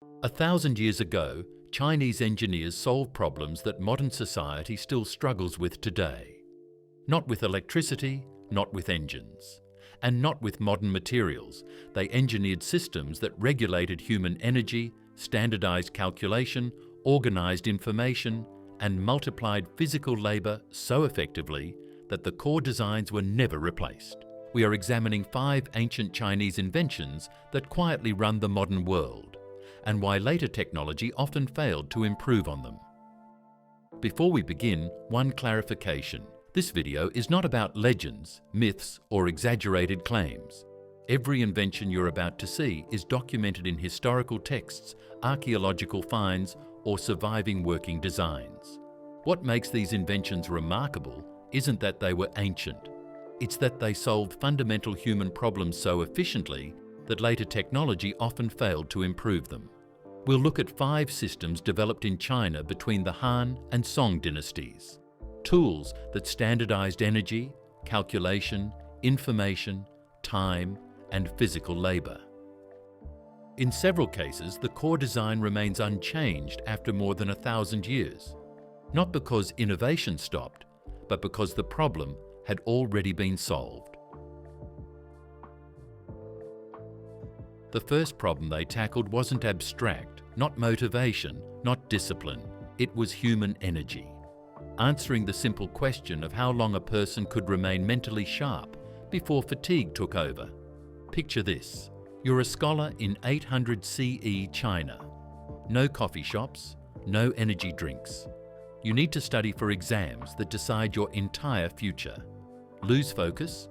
1,000 years ago, Chinese engineers solved problems that modern society still struggles with today. Not with electricity, not with engines, and not with modern materials. They engineered systems that regulated human energy, standardized calculation, organized information, and multiplied physical labor so effectively that the core designs were never replaced. We are examining 5 ancient Chinese inventions that quietly run the modern world, and why later technology often failed to improve on them. Before we begin, one clarification. This video is not about legends, myths, or exaggerated claims. Every invention you're about to see is documented in historical texts, archaeological finds, or surviving working designs. What makes these inventions remarkable isn't that they were ancient. It's that they solved fundamental human problems so efficiently that later technology often failed to improve them. We'll look at 5 systems developed in China between the Han and Song dynasties. Tools that standardized energy, calculation, information, time, and physical labor. In several cases, the core design remains unchanged after more than 1,000 years. Not because innovation stopped, but because the problem had already been solved. The first problem they tackled wasn't abstract, not motivation, not discipline. It was human energy. Answering the simple question of how long a person could remain mentally sharp before fatigue took over. Picture this. You're a scholar in 800 CE China. No coffee shops, no energy drinks. You need to study for exams that decide your entire future. Lose focus,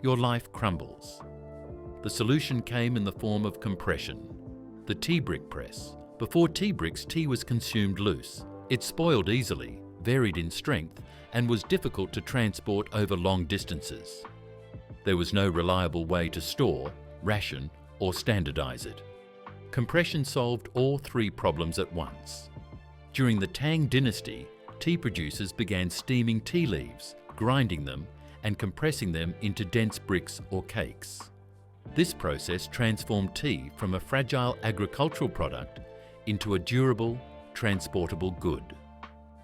your life crumbles. The solution came in the form of compression. The tea brick press. Before tea bricks, tea was consumed loose. It spoiled easily, varied in strength, and was difficult to transport over long distances. There was no reliable way to store, ration, or standardize it. Compression solved all 3 problems at once. During the Tang dynasty, tea producers began steaming tea leaves, grinding them, and compressing them into dense bricks or cakes. This process transformed tea from a fragile agricultural product into a durable, transportable good.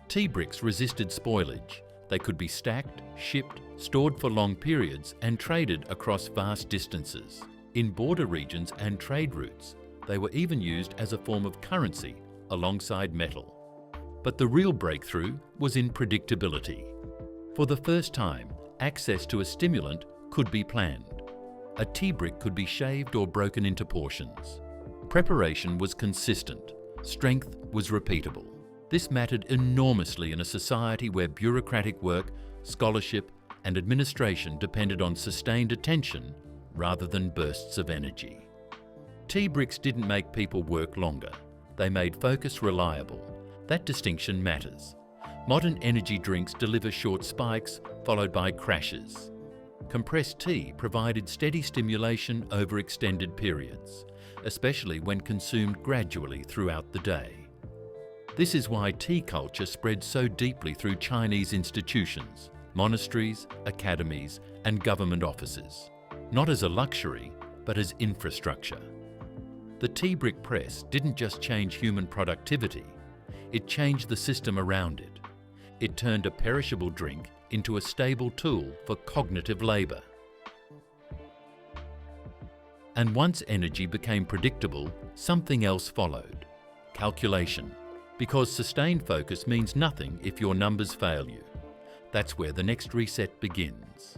Tea bricks resisted spoilage. They could be stacked, shipped, stored for long periods, and traded across vast distances. In border regions and trade routes, they were even used as a form of currency alongside metal. But the real breakthrough was in predictability. For the first time, access to a stimulant could be planned. A tea brick could be shaved or broken into portions. Preparation was consistent. Strength was repeatable. This mattered enormously in a society where bureaucratic work, scholarship, and administration depended on sustained attention rather than bursts of energy. Tea bricks didn't make people work longer. They made focus reliable. That distinction matters. Modern energy drinks deliver short spikes followed by crashes. Compressed tea provided steady stimulation over extended periods, especially when consumed gradually throughout the day. This is why tea culture spread so deeply through Chinese institutions, monasteries, academies, and government offices, not as a luxury, but as infrastructure. The tea brick press didn't just change human productivity, it changed the system around it. It turned a perishable drink into a stable tool for cognitive labor. And once energy became predictable, something else followed: calculation. Because sustained focus means nothing if your numbers fail you. That's where the next reset begins.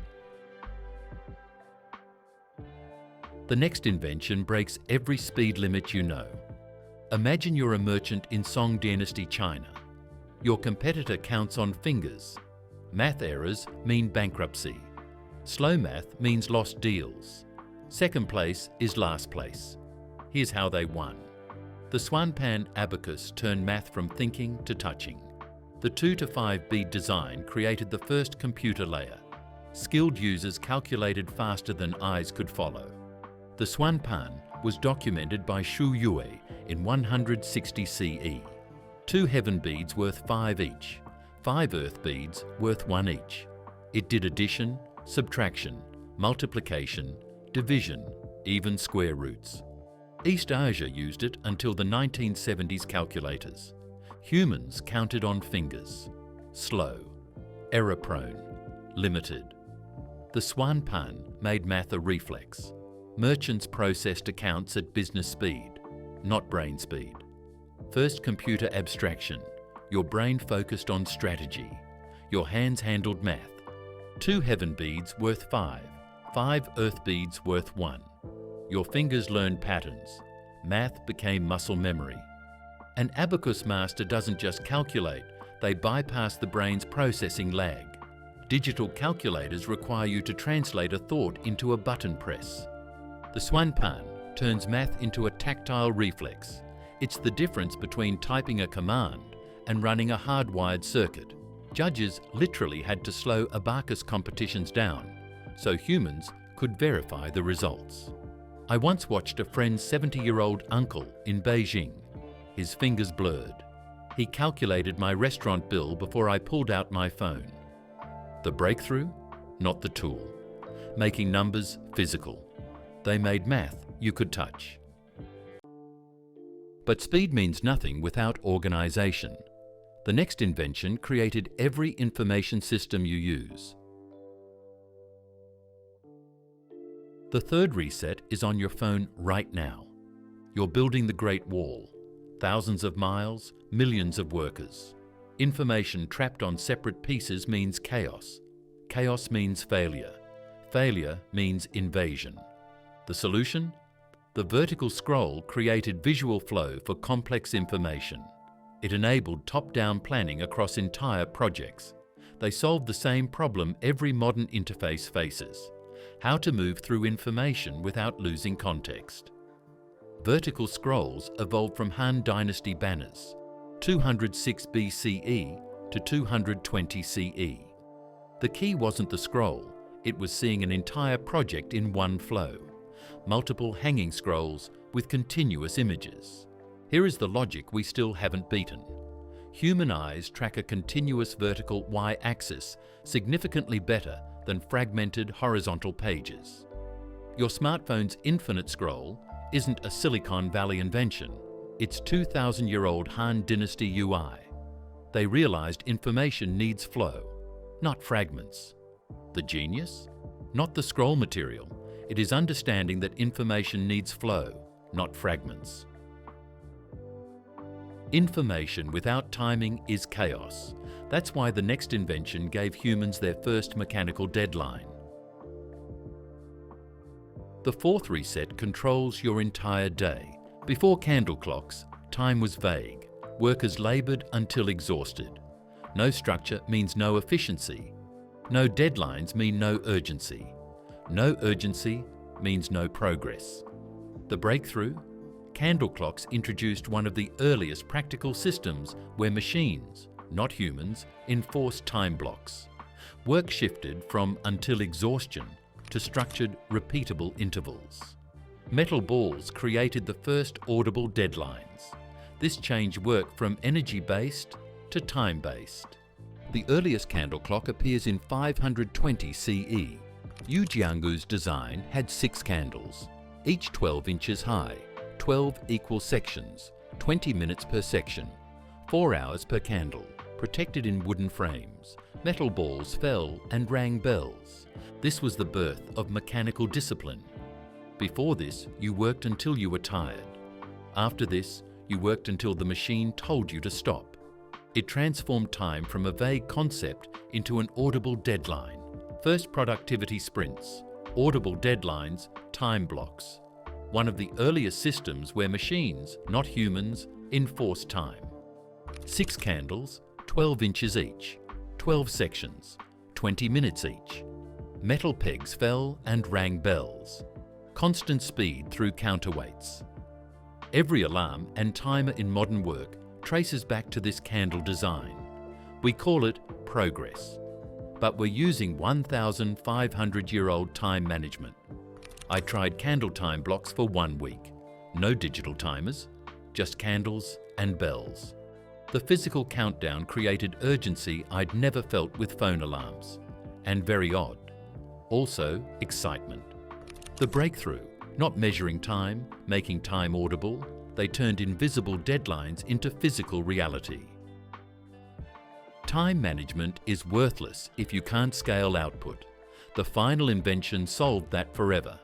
The next invention breaks every speed limit you know. Imagine you're a merchant in Song Dynasty China. Your competitor counts on fingers. Math errors mean bankruptcy. Slow math means lost deals. Second place is last place. Here's how they won. The Suanpan abacus turned math from thinking to touching. The 2 to 5 bead design created the first computer layer. Skilled users calculated faster than eyes could follow. The Suanpan was documented by Shu Yue in 160 CE. 2 heaven beads worth 5 each, 5 earth beads worth 1 each. It did addition, subtraction, multiplication, division, even square roots. East Asia used it until the 1970s calculators. Humans counted on fingers. Slow, error-prone, limited. The Suanpan made math a reflex. Merchants processed accounts at business speed, not brain speed. First computer abstraction. Your brain focused on strategy. Your hands handled math. 2 heaven beads worth 5. 5 earth beads worth 1. Your fingers learned patterns. Math became muscle memory. An abacus master doesn't just calculate, they bypass the brain's processing lag. Digital calculators require you to translate a thought into a button press. The Suanpan turns math into a tactile reflex. It's the difference between typing a command and running a hardwired circuit. Judges literally had to slow ABACUS competitions down so humans could verify the results. I once watched a friend's 70-year-old uncle in Beijing. His fingers blurred. He calculated my restaurant bill before I pulled out my phone. The breakthrough? Not the tool. Making numbers physical. They made math you could touch. But speed means nothing without organization. The next invention created every information system you use. The third reset is on your phone right now. You're building the Great Wall. Thousands of miles, millions of workers. Information trapped on separate pieces means chaos. Chaos means failure. Failure means invasion. The solution? The vertical scroll created visual flow for complex information. It enabled top-down planning across entire projects. They solved the same problem every modern interface faces: how to move through information without losing context. Vertical scrolls evolved from Han Dynasty banners, 206 BCE to 220 CE. The key wasn't the scroll, it was seeing an entire project in one flow. Multiple hanging scrolls with continuous images. Here is the logic we still haven't beaten. Human eyes track a continuous vertical y-axis significantly better than fragmented horizontal pages. Your smartphone's infinite scroll isn't a Silicon Valley invention. It's 2,000-year-old Han Dynasty UI. They realized information needs flow, not fragments. The genius? Not the scroll material. It is understanding that information needs flow, not fragments. Information without timing is chaos. That's why the next invention gave humans their first mechanical deadline. The fourth reset controls your entire day. Before candle clocks, time was vague. Workers labored until exhausted. No structure means no efficiency. No deadlines mean no urgency. No urgency means no progress. The breakthrough? Candle clocks introduced one of the earliest practical systems where machines, not humans, enforced time blocks. Work shifted from until exhaustion to structured, repeatable intervals. Metal balls created the first audible deadlines. This changed work from energy-based to time-based. The earliest candle clock appears in 520 CE. Yu Jiangu's design had 6 candles, each 12 inches high, 12 equal sections, 20 minutes per section, 4 hours per candle, protected in wooden frames. Metal balls fell and rang bells. This was the birth of mechanical discipline. Before this, you worked until you were tired. After this, you worked until the machine told you to stop. It transformed time from a vague concept into an audible deadline. First productivity sprints, audible deadlines, time blocks. One of the earliest systems where machines, not humans, enforce time. 6 candles, 12 inches each, 12 sections, 20 minutes each. Metal pegs fell and rang bells. Constant speed through counterweights. Every alarm and timer in modern work traces back to this candle design. We call it progress. But we're using 1,500-year-old time management. I tried candle time blocks for 1 week. No digital timers, just candles and bells. The physical countdown created urgency I'd never felt with phone alarms. And very odd. Also, excitement. The breakthrough, Not measuring time, making time audible, they turned invisible deadlines into physical reality. Time management is worthless if you can't scale output. The final invention solved that forever.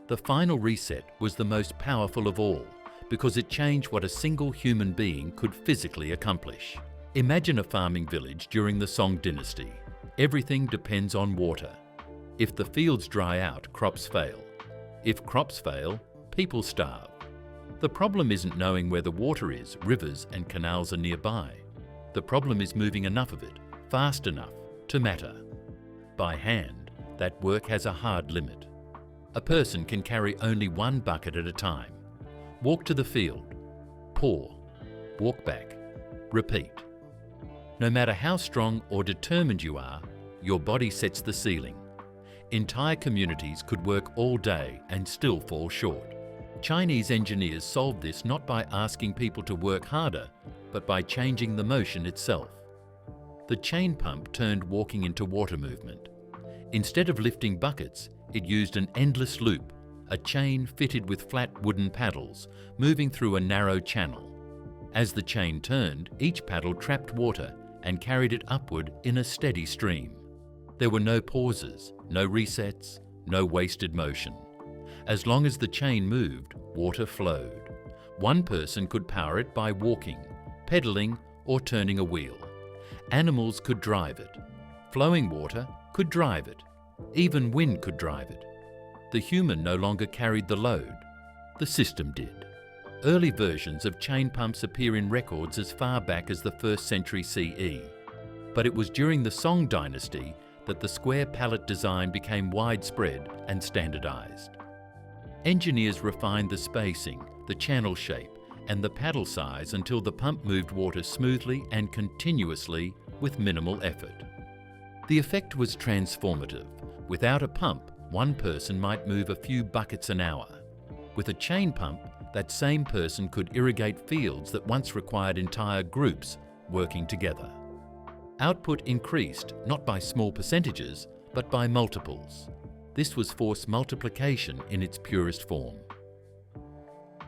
The final reset was the most powerful of all because it changed what a single human being could physically accomplish. Imagine a farming village during the Song dynasty. Everything depends on water. If the fields dry out, crops fail. If crops fail, people starve. The problem isn't knowing where the water is, rivers and canals are nearby. The problem is moving enough of it, fast enough, to matter. By hand, that work has a hard limit. A person can carry only one bucket at a time. Walk to the field, pour, walk back, repeat. No matter how strong or determined you are, your body sets the ceiling. Entire communities could work all day and still fall short. Chinese engineers solved this not by asking people to work harder, but by changing the motion itself. The chain pump turned walking into water movement. Instead of lifting buckets, it used an endless loop, a chain fitted with flat wooden paddles, moving through a narrow channel. As the chain turned, each paddle trapped water and carried it upward in a steady stream. There were no pauses, no resets, no wasted motion. As long as the chain moved, water flowed. One person could power it by walking, pedaling, or turning a wheel. Animals could drive it. Flowing water could drive it. Even wind could drive it. The human no longer carried the load. The system did. Early versions of chain pumps appear in records as far back as the 1st century CE. But it was during the Song dynasty that the square pallet design became widespread and standardized. Engineers refined the spacing, the channel shape, and the paddle size until the pump moved water smoothly and continuously with minimal effort. The effect was transformative. Without a pump, one person might move a few buckets an hour. With a chain pump, that same person could irrigate fields that once required entire groups working together. Output increased not by small percentages, but by multiples. This was force multiplication in its purest form.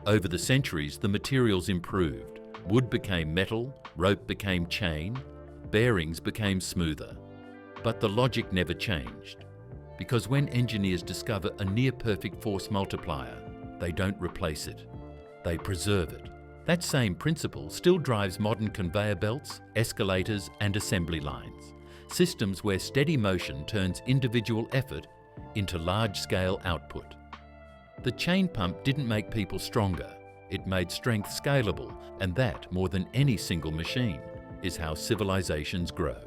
Over the centuries, the materials improved. Wood became metal, rope became chain, bearings became smoother. But the logic never changed. Because when engineers discover a near-perfect force multiplier, they don't replace it. They preserve it. That same principle still drives modern conveyor belts, escalators, and assembly lines. Systems where steady motion turns individual effort into large-scale output. The chain pump didn't make people stronger. It made strength scalable, and that, more than any single machine, is how civilizations grow.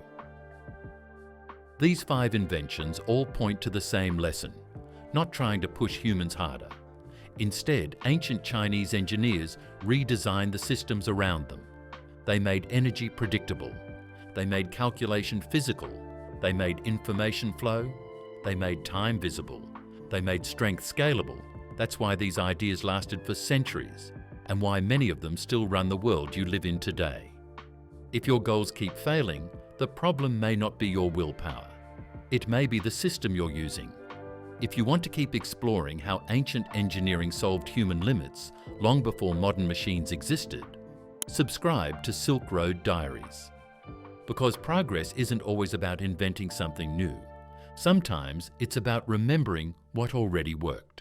These 5 inventions all point to the same lesson, not trying to push humans harder. Instead, ancient Chinese engineers redesigned the systems around them. They made energy predictable. They made calculation physical. They made information flow. They made time visible. They made strength scalable. That's why these ideas lasted for centuries, and why many of them still run the world you live in today. If your goals keep failing, the problem may not be your willpower. It may be the system you're using. If you want to keep exploring how ancient engineering solved human limits long before modern machines existed, subscribe to SilkRoadDiaries. Because progress isn't always about inventing something new. Sometimes it's about remembering what already worked.